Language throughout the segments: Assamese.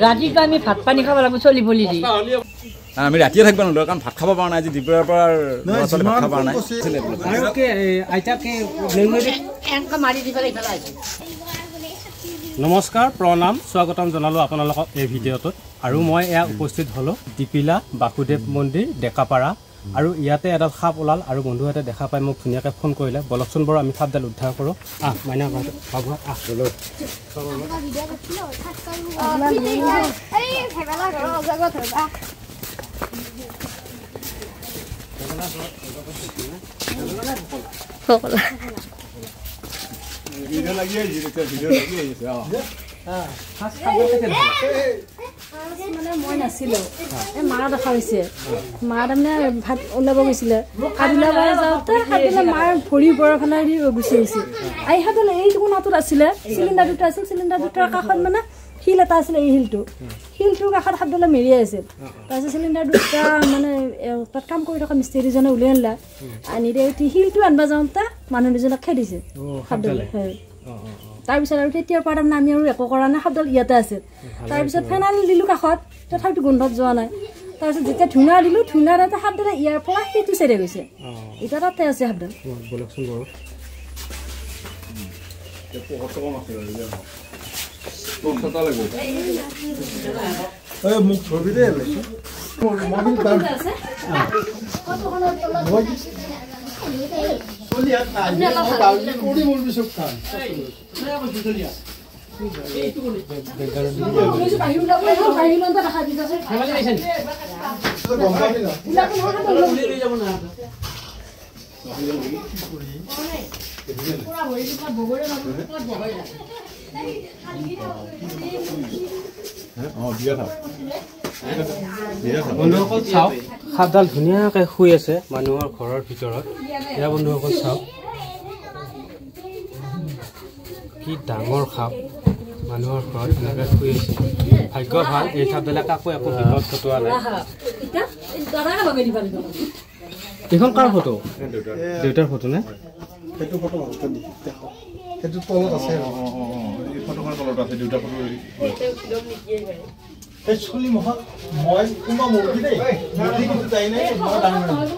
ৰাতিটো আমি ভাত পানী খাব লাগিব চলি বলি দি আমি ৰাতিয়ে থাকিব নোৱাৰো কাৰণ ভাত খাব পৰা নাই আজি দুপৰীয়াৰ পৰা ভাত খাব পৰা নাই নমস্কাৰ প্ৰণাম স্বাগতম জনালোঁ আপোনালোকক এই ভিডিঅ'টোত আৰু মই এয়া উপস্থিত হ'লোঁ দীপিলা বাসুদেৱ মন্দিৰ ডেকাপাৰা আৰু ইয়াতে এডাল সাপ ওলাল আৰু বন্ধুহঁতে দেখা পাই মোক ধুনীয়াকৈ ফোন কৰিলে বলকচোন বাৰু আমি সাপডাল উদ্ধাৰ কৰোঁ মাইনা মই নাছিলো মা দেখা হৈছে মা তাৰমানে ভাত ওলাব গৈছিলে ভাত ওলাব যাওঁতে সাপডালে মাৰ ভৰি ওপৰৰ ফালে গুচি আহিছে আহি সাপডালে এই কোণাটোত আছিলে চিলিণ্ডাৰ দুটা আছিল চিলিণ্ডাৰ দুটাৰ কাষত মানে শিল এটা আছিলে এই শিলটোৰ কাষত সাপডালে মেৰিয়াই আছিল তাৰপিছত চিলিণ্ডাৰ দুটা মানে তাত কাম কৰি থকা মিস্ত্ৰীজনে উলিয়াই আনিলা আনি শিলটো আনিব যাওঁতে মানুহ দুজনক খেদিছে সাপডালে তাৰপিছত আৰু তেতিয়াৰ পৰা তাৰমানে আমি আৰু একো কৰা নাই সাপডাল ইয়াতে আছিল তাৰপিছত ফেনাইল দিলোঁ কাষত তথাপিতো গোন্ধত যোৱা নাই তাৰপিছত যেতিয়া ধূনা দিলোঁ ধূনাৰ এটা সাপডালে ইয়াৰ পৰা সেইটো চাইডে গৈছে এতিয়া তাতে আছে সাপডাল মোক ধৰবি দে বন্ধুসকল চাওক সাপডাল ধুনীয়াকৈ শুই আছে মানুহৰ ঘৰৰ ভিতৰত এয়া বন্ধুসকল চাওক কি ডাঙৰ সাপ মানুহৰ ঘৰত এনেকৈ শুই আছে ভাগ্য ভাল এই সাপডালে কাকো একো বিপদ ঘটোৱা নাই এইখন কাৰ ফটো দেউতাৰ ফটো নে সেইটো ফটো সেইটো তলত আছে ফটোখনৰ তলত আছে দুটা ফটো এই চলি মহা মই কোনোবা মুৰ্গী দেই মুৰ্গী কিন্তু তাই নাই মই ডাঙৰ লৈছো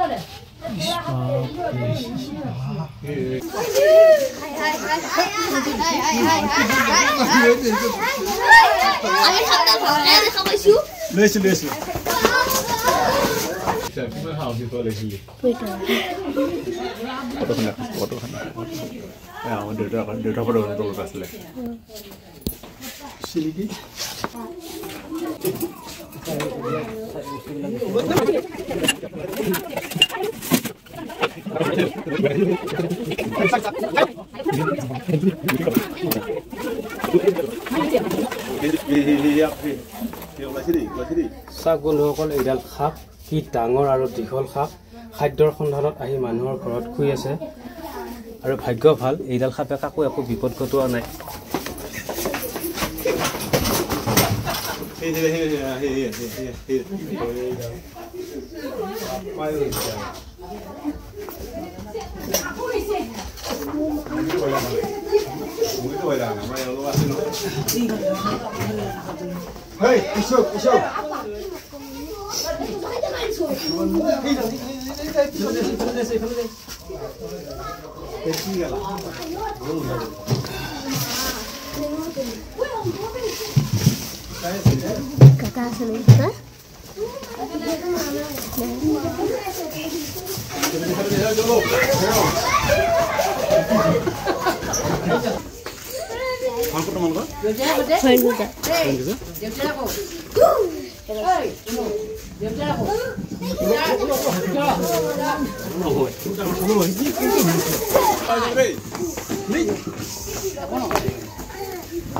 দেউতা ফটো তলত আছিলে চিলিকি চাওক বন্ধুসকল এইডাল সাপ কি ডাঙৰ আৰু দীঘল সাপ খাদ্যৰ সন্ধানত আহি মানুহৰ ঘৰত শুই আছে আৰু ভাগ্য ভাল এইডাল সাপে কাকো একো বিপদ ঘটোৱা নাই Kakak senang kita?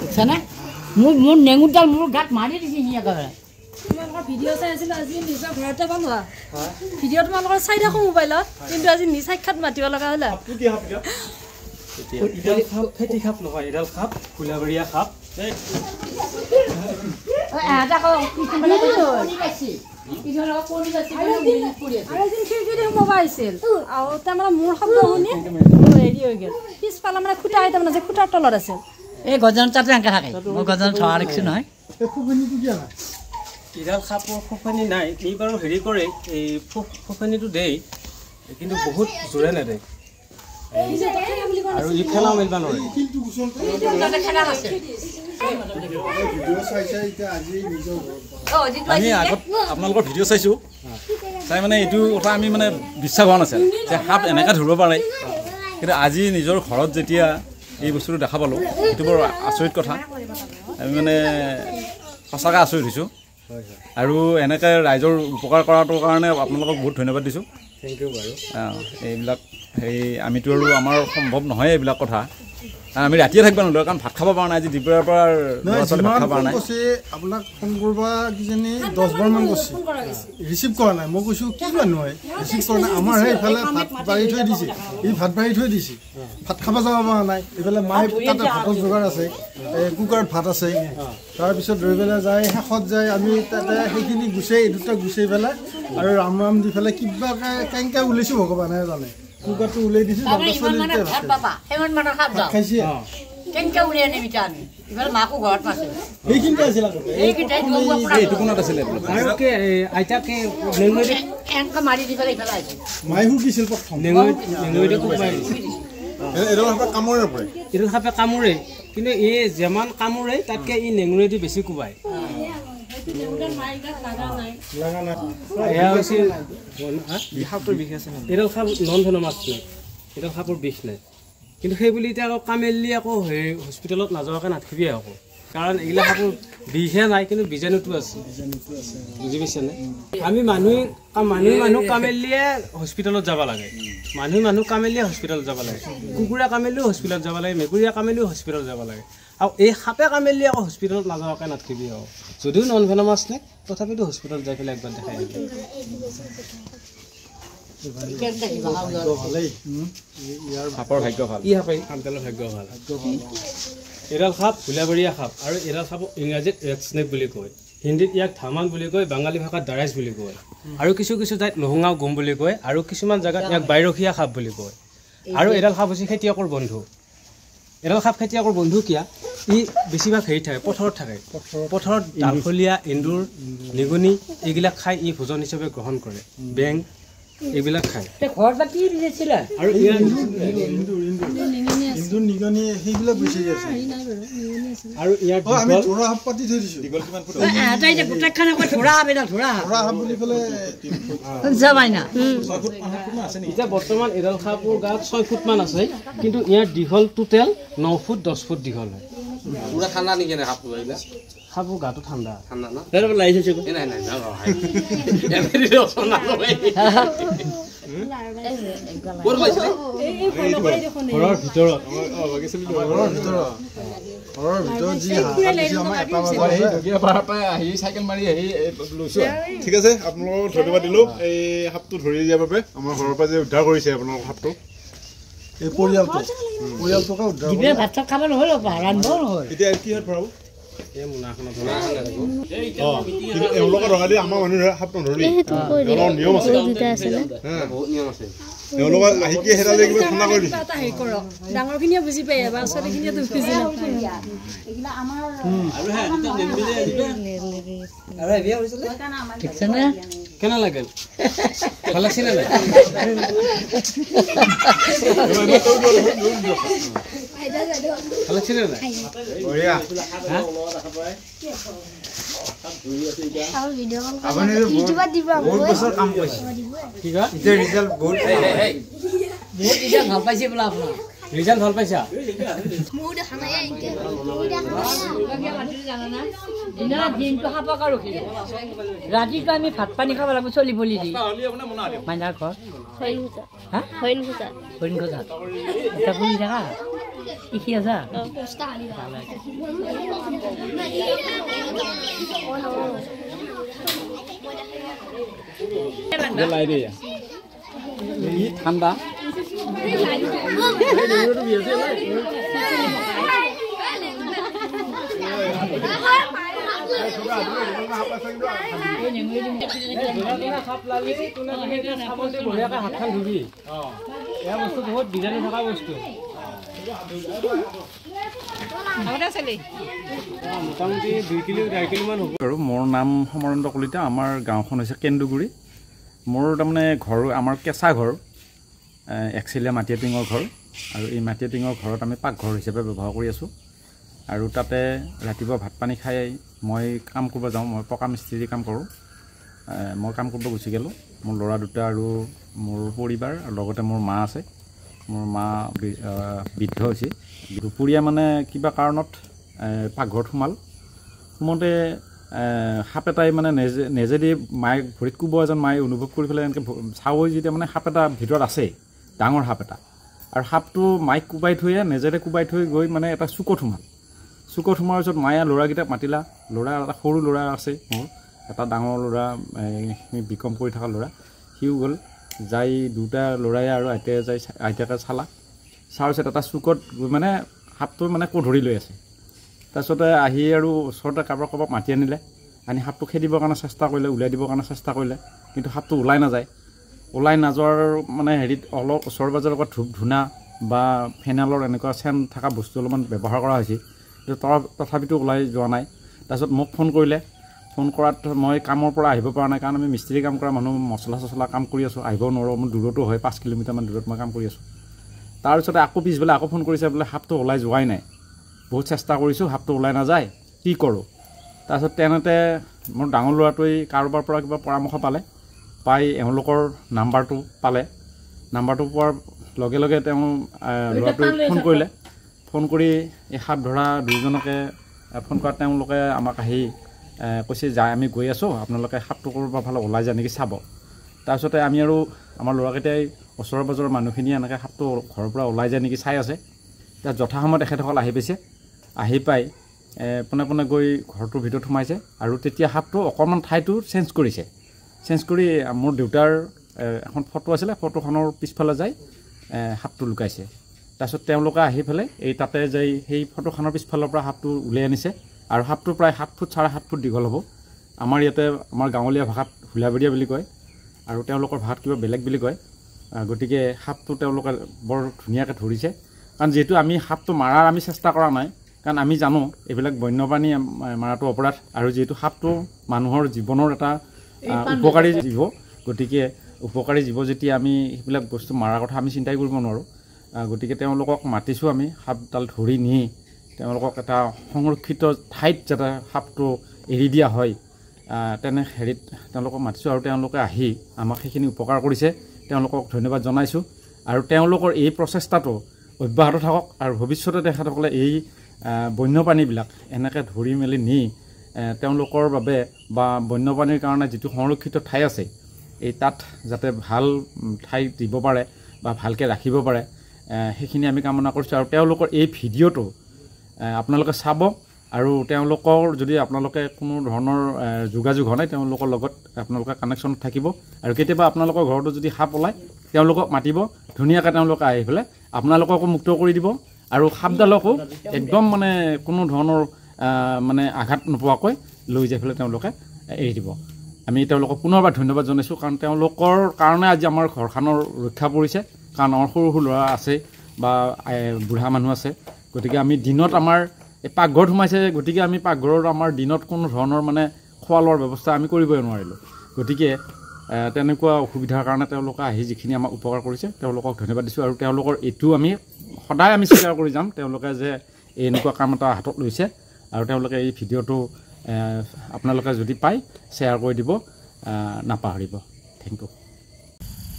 Sana? Mun nengutal mulu gat mari di sini ya kau. Video চাই আছিল আজি নিজৰ ঘৰতে বনোৱা ভিডিও তোমালোকৰ চাই দেখো মোবাইলত কিন্তু আজি নি সাক্ষাৎ মাতিব লগা হলা ফেটি খাপ নহয় এডাল খাপ ফুলাবৰীয়া খাপ মোৰ শব্দ শুনি হেৰি হৈ গ'ল পিছফালে মানে খুটা তাৰমানে যে খুটাৰ তলত আছিল এই গজন তাতে এনেকৈ থাকে মই গজন থোৱা দেখিছোঁ নহয় ইডাল সাপৰ ফুফানি নাই ই বাৰু হেৰি কৰে এই ফুফানিটো দেই কিন্তু বহুত জোৰে নেদে আৰু ই খেলা মেলিব নোৱাৰে আমি আগত আপোনালোকৰ ভিডিঅ' চাইছোঁ চাই মানে এইটো কথা আমি মানে বিশ্বাস হোৱা নাছিল যে সাপ এনেকৈ ধৰিব পাৰে কিন্তু আজি নিজৰ ঘৰত যেতিয়া এই বস্তুটো দেখা পালোঁ এইটো বৰ আচৰিত কথা আমি মানে সঁচাকৈ আচৰিত হৈছোঁ আৰু এনেকৈ ৰাইজৰ উপকাৰ কৰাটোৰ কাৰণে আপোনালোকক বহুত ধন্যবাদ দিছোঁ থেংক ইউ বাৰু এইবিলাক হেৰি আমিতো আৰু আমাৰ সম্ভৱ নহয় এইবিলাক কথা আমি ৰাতিয়ে থাকিব নোৱাৰো কাৰণ ভাত খাব পৰা নাই আজি দুপৰীয়াৰ পৰা ভাত খাব পৰা নাই আপোনাক ফোন কৰিব কিজানি 10 বাৰমান কৈছে ৰিচিভ কৰা নাই মই কৈছোঁ কি মানুহ হয় ৰিচিভ কৰা নাই আমাৰ এইফালে ভাত বাঢ়ি থৈ দিছে ই ভাত বাঢ়ি থৈ দিছে ভাত খাব যাব পৰা নাই এইফালে মায়ে তাতে ভাতৰ যোগাৰ আছে কুকাৰত ভাত আছে তাৰপিছত ৰৈ পেলাই যায় শেষত যায় আমি তাতে সেইখিনি গুচাই দুটা গুচাই পেলাই আৰু ৰাম ৰাম দি পেলাই কিবা কেনেকৈ ওলাইছোঁ ভগৱানে জানে কুকাৰটো ওলাই দিছোঁ খাইছে কেনেকৈ উলিয়াই নিবিতা আমি ইফালে মাকো ঘৰত নাছিল সেইখিনিতে আছিল এইটো কোণত আছিলে আইতাকে এনেকৈ মাৰি দি পেলাই ইফালে আহিছোঁ মায়ে শুকিছিল প্ৰথম এইটো সাপে কামোৰে কিন্তু এই যিমান কামোৰে তাতকে ই নেঙুৰেদি বেছি কোবায় এইডাল সাপ নন ভেনমাছ নাই এইডাল সাপৰ বিষ নাই কিন্তু সেই বুলি এতিয়া আকৌ কামেলি আকৌ হেৰি হস্পিটেলত নাযোৱাকৈ নাথাকিবি আকৌ কাৰণ এইগিলা সাপৰ বিষহে নাই কিন্তু বীজাণুটো আছে বুজি পাইছেনে আমি মানুহ কামেলিয়ে হস্পিটেলত যাব লাগে মানুহ কামেলিয়ে হস্পিটেলত যাব লাগে কুকুৰা কামেলিও হস্পিটেলত যাব লাগে মেকুৰীয়া কামেলিও হস্পিটেলত যাব লাগে আৰু এই সাপে কামেলি আকৌ হস্পিটেলত নাযোৱাকৈ নাথাকিবি আকৌ যদিও নন ভেনমাছ নাই তথাপিতো হস্পিটেলত যাই পেলাই একবাৰ দেখাই আহিবি সাপৰ ভাগ্য ভাল ই সাপে সাপডালৰ ভাগ্য ভাল এডাল সাপ ভোলাবৰীয়া সাপ আৰু এডাল সাপ ইংৰাজীত ৰেড স্নেক বুলি কয় হিন্দীত ইয়াক ধামাক বুলি কয় বাঙালী ভাষাত দাৰাইজ বুলি কয় আৰু কিছু ঠাইত লহুঙাও গুম বুলি কয় আৰু কিছুমান জেগাত ইয়াক বাইৰখীয়া সাপ বুলি কয় আৰু এডাল সাপ হৈছে খেতিয়কৰ বন্ধু এডাল সাপ খেতিয়কৰ বন্ধু কিয়া ই বেছিভাগ হেৰি থাকে পথাৰত থাকে পথাৰত ডালফলীয়া এন্দুৰ নিগনি এইবিলাক খাই ই ভোজন হিচাপে গ্ৰহণ কৰে বেং এইবিলাক খায় ঘৰত কি দিছিলে আৰু আৰু ইয়াৰ এতিয়া বৰ্তমান এডাল সাপৰ গাত 6 ফুটমান আছে কিন্তু ইয়াৰ দীঘল টোটেল 9 ফুট 10 ফুট দীঘল হয় পুৰা ঠাণ্ডা নেকি না সাপটো আহিলে সাপৰ গাটো ঠাণ্ডা ঠাণ্ডা না তেৰ লাগিছে নাই নাই এভৰি ৰচন না কোৰ লাগিছে ঘৰৰ ভিতৰত ঠিক আছে আপোনালোকক ধন্যবাদ দিলোঁ এই সাপটো ধৰি দিয়াৰ বাবে আমাৰ ঘৰৰ পৰা যে উদ্ধাৰ কৰিছে আপোনালোকৰ সাপটো এই পৰিয়ালটোকে উদ্ধাৰ ভাত চাত খাব নহ'ল ৰান্ধিব নহ'ল এতিয়া কিহত ভৰাব এওঁলোকে ৰঙালী আমাৰ মানুহে সাপ নধৰি নিয়ম আছে এওঁলোকে আহি কি হেৰালে কিবা ঠাণ্ডা কৰি দিছে ডাঙৰখিনিয়ে বুজি পায় বা ছোৱালীখিনিয়ে বুজি নাপায় কেনে লাগিল ভাল লাগছে নে নাই ভাল লাগছে নে নাই বঢ়িয়া বহুত বছৰ কাম কৰিছে এতিয়া ৰিজাল্ট বহুত ভাল পাইছে বোলা আপোনাৰ ৰিজাল্ট ভাল পাইছা দিনটো সাপকা ৰখিব ৰাতিটো আমি ভাত পানী খাব লাগিব চলি বলি দি মাইনাৰ ঘৰ হৰিণ খোজাত এটা বহি থাকা শিকি আছা ঠাণ্ডা হাতখন ধুবি এয়া বস্তু বহুত বীজাণু থকা বস্তু মোটামুটি 2 কিলো 1.5 কিলোমান হ'ব আৰু মোৰ নাম সমৰেন্দ্ৰ কলিতা আমাৰ গাঁওখন হৈছে কেন্দুগুৰি মোৰ তাৰমানে ঘৰ আমাৰ কেঁচা ঘৰ একচিলীয়া মাটিয়া টিঙৰ ঘৰ আৰু এই মাটিয়া টিঙৰ ঘৰত আমি পাকঘৰ হিচাপে ব্যৱহাৰ কৰি আছোঁ আৰু তাতে ৰাতিপুৱা ভাত পানী খাই মই কাম কৰিব যাওঁ মই পকা মিস্ত্ৰী কাম কৰোঁ মই কাম কৰিব গুচি গ'লোঁ মোৰ ল'ৰা দুটা আৰু মোৰ পৰিবাৰ আৰু লগতে মোৰ মা আছে মোৰ মা বৃদ্ধ হৈছে দুপৰীয়া মানে কিবা কাৰণত পাকঘৰত সোমাওঁতে সাপ এটাই মানে নেজেদি মায়ে ভৰিত কোব এজন মায়ে অনুভৱ কৰি পেলাই এনেকৈ চাওঁ যেতিয়া মানে সাপ এটা ভিতৰত আছে ডাঙৰ সাপ এটা আৰু সাপটো মাইক কোবাই থৈয়ে নেজেৰে কোবাই থৈ গৈ মানে এটা চুকত সোমোৱাৰ পিছত মায়ে ল'ৰাকেইটাক মাতিলা ল'ৰা এটা সৰু ল'ৰা আছে মোৰ এটা ডাঙৰ ল'ৰা বিকম কৰি থকা ল'ৰা সিও গ'ল যাই দুটা ল'ৰাই আৰু আইতাকে চোৱাৰ পিছত এটা চুকত গৈ মানে সাপটো মানে ধৰি লৈ আছে তাৰপিছতে আহি আৰু ওচৰতে কাৰোবাক মাতি আনিলে আনি সাপটো খেদিবৰ কাৰণে চেষ্টা কৰিলে উলিয়াই দিবৰ কাৰণে চেষ্টা কৰিলে কিন্তু সাপটো ওলাই নাযোৱাৰ মানে হেৰিত অলপ ওচৰ পাজৰৰ লগত ধূপ ধূনা বা ফেনাইলৰ এনেকুৱা চেণ্ট থকা বস্তু অলপমান ব্যৱহাৰ কৰা হৈছিল তথাপিতো ওলাই যোৱা নাই তাৰপিছত মোক ফোন কৰিলে ফোন কৰাত মই কামৰ পৰা আহিব পৰা নাই কাৰণ আমি মিস্ত্ৰী কাম কৰা মানুহ মছলা কাম কৰি আছোঁ আহিব নোৱাৰোঁ মোৰ দূৰতো হয় 5 কিলোমিটাৰমান দূৰত মই কাম কৰি আছোঁ তাৰপিছতে আকৌ পিছবেলা আকৌ ফোন কৰিছে বোলে সাপটো ওলাই যোৱাই নাই বহুত চেষ্টা কৰিছোঁ সাপটো ওলাই নাযায় কি কৰোঁ তাৰপিছত তেনেতে মোৰ ডাঙৰ ল'ৰাটোৱে কাৰোবাৰ পৰা কিবা পৰামৰ্শ পাই এওঁলোকৰ নাম্বাৰটো পোৱাৰ লগে লগে তেওঁ ল'ৰাটোৱে ফোন কৰি এই সাপ ধৰা দুজনকে ফোন কৰাত তেওঁলোকে আমাক আহি কৈছে যায় আমি গৈ আছোঁ আপোনালোকে সাপটো ক'ৰবাৰ ফালে ওলাই যায় নেকি চাব তাৰপিছতে আমি আৰু আমাৰ ল'ৰাকেইটাই ওচৰৰ পাজৰৰ মানুহখিনিয়ে এনেকৈ সাপটো ঘৰৰ পৰা ওলাই যায় নেকি চাই আছে এতিয়া যথাসময়ত তেখেতসকল আহি পাইছে আহি পাই পোনে গৈ ঘৰটোৰ ভিতৰত সোমাইছে আৰু তেতিয়া সাপটো অকণমান ঠাইটো চেঞ্জ কৰি মোৰ দেউতাৰ এখন ফটো আছিলে ফটোখনৰ পিছফালে যাই সাপটো লুকাইছে তাৰপিছত তেওঁলোকে আহি পেলাই এই তাতে যাই সেই ফটোখনৰ পিছফালৰ পৰা সাপটো উলিয়াই আনিছে আৰু সাপটো প্ৰায় 7 ফুট 7.5 ফুট দীঘল হ'ব আমাৰ ইয়াতে আমাৰ গাঁৱলীয়া ভাষাত হুলাবৰীয়া বুলি কয় আৰু তেওঁলোকৰ ভাষাত কিবা বেলেগ বুলি কয় গতিকে সাপটো তেওঁলোকে বৰ ধুনীয়াকৈ ধৰিছে কাৰণ যিহেতু আমি সাপটো মাৰাৰ আমি চেষ্টা কৰা নাই কাৰণ আমি জানো এইবিলাক বন্যপ্ৰাণী মাৰাটো অপৰাধ আৰু যিহেতু সাপটো মানুহৰ জীৱনৰ এটা উপকাৰী জীৱ গতিকে উপকাৰী জীৱ যেতিয়া আমি সেইবিলাক বস্তু মাৰাৰ কথা আমি চিন্তাই কৰিব নোৱাৰোঁ গতিকে তেওঁলোকক মাতিছোঁ আমি সাপডাল ধৰি নি তেওঁলোকক এটা সংৰক্ষিত ঠাইত যাতে সাপটো এৰি দিয়া হয় তেনে হেৰিত তেওঁলোকক মাতিছোঁ আৰু তেওঁলোকে আহি আমাক সেইখিনি উপকাৰ কৰিছে তেওঁলোকক ধন্যবাদ জনাইছোঁ আৰু তেওঁলোকৰ এই প্ৰচেষ্টাটো অব্যাহত থাকক আৰু ভৱিষ্যতে তেখেতসকলে এই বন্যপ্ৰাণীবিলাক এনেকৈ ধৰি মেলি নি তেওঁলোকৰ বাবে বা বন্যপ্ৰাণীৰ কাৰণে যিটো সংৰক্ষিত ঠাই আছে এই তাত যাতে ভাল ঠাই দিব পাৰে বা ভালকৈ ৰাখিব পাৰে সেইখিনি আমি কামনা কৰিছোঁ আৰু তেওঁলোকৰ এই ভিডিঅ'টো আপোনালোকে চাব আৰু তেওঁলোকৰ যদি আপোনালোকে কোনো ধৰণৰ যোগাযোগ হোৱা নাই তেওঁলোকৰ লগত আপোনালোকে কানেকশ্যনত থাকিব আৰু কেতিয়াবা আপোনালোকৰ ঘৰতো যদি সাপ ওলায় তেওঁলোকক মাতিব ধুনীয়াকৈ তেওঁলোকে আহি পেলাই আপোনালোককো মুক্ত কৰি দিব আৰু সাপডালকো একদম মানে কোনো ধৰণৰ মানে আঘাত নোপোৱাকৈ লৈ যাই পেলাই তেওঁলোকে এৰি দিব আমি তেওঁলোকক পুনৰবাৰ ধন্যবাদ জনাইছোঁ কাৰণ তেওঁলোকৰ কাৰণে আজি আমাৰ ঘৰখনৰ ৰক্ষা পৰিছে কাৰণ আমাৰ সৰু ল'ৰা আছে বা বুঢ়া মানুহ আছে গতিকে আমি দিনত আমাৰ এই পাকঘৰত সোমাইছে গতিকে আমি পাকঘৰত আমাৰ দিনত কোনো ধৰণৰ মানে খোৱা লোৱাৰ ব্যৱস্থা আমি কৰিবই নোৱাৰিলোঁ গতিকে তেনেকুৱা অসুবিধাৰ কাৰণে তেওঁলোকে আহি যিখিনি আমাক উপকাৰ কৰিছে তেওঁলোকক ধন্যবাদ দিছোঁ আৰু তেওঁলোকৰ এইটো আমি সদায় আমি স্বীকাৰ কৰি যাম তেওঁলোকে যে এনেকুৱা কাম এটা হাতত লৈছে আৰু তেওঁলোকে এই ভিডিঅ'টো আপোনালোকে যদি পায় শ্বেয়াৰ কৰি দিব নাপাহৰিব থেংক ইউ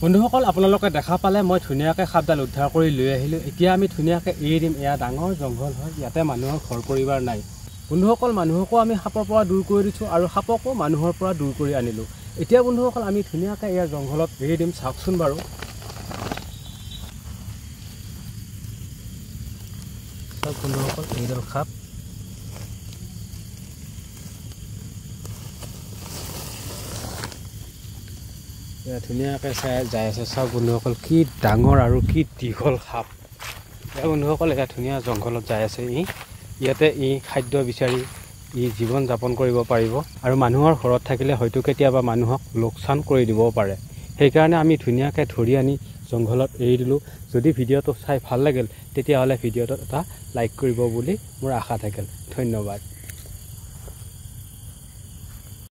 বন্ধুসকল আপোনালোকে দেখা পালে মই ধুনীয়াকৈ সাপডাল উদ্ধাৰ কৰি লৈ আহিলোঁ এতিয়া আমি ধুনীয়াকৈ এৰি দিম এয়া ডাঙৰ জংঘল হয় ইয়াতে মানুহৰ ঘৰ পৰিবাৰ নাই বন্ধুসকল মানুহকো আমি সাপৰ পৰা দূৰ কৰি দিছোঁ আৰু সাপকো মানুহৰ পৰা দূৰ কৰি আনিলোঁ এতিয়া বন্ধুসকল আমি ধুনীয়াকৈ ইয়াৰ জংঘলত এৰি দিম চাওকচোন বাৰু চাওক বন্ধুসকল এইডাল সাপ ধুনীয়াকৈ চাই যাই আছে চাওক বন্ধুসকল কি ডাঙৰ আৰু কি দীঘল সাপ এয়া বন্ধুসকল এটা ধুনীয়া জংঘলত যাই আছে ইয়াতে খাদ্য বিচাৰি ই জীৱন যাপন কৰিব পাৰিব আৰু মানুহৰ ঘৰত থাকিলে হয়তো কেতিয়াবা মানুহক লোকচান কৰি দিবও পাৰে সেইকাৰণে আমি ধুনীয়াকৈ ধৰি আনি জংঘলত এৰি দিলোঁ যদি ভিডিঅ'টো চাই ভাল লাগিল তেতিয়াহ'লে ভিডিঅ'টোত এটা লাইক কৰিব বুলি মোৰ আশা থাকিল ধন্যবাদ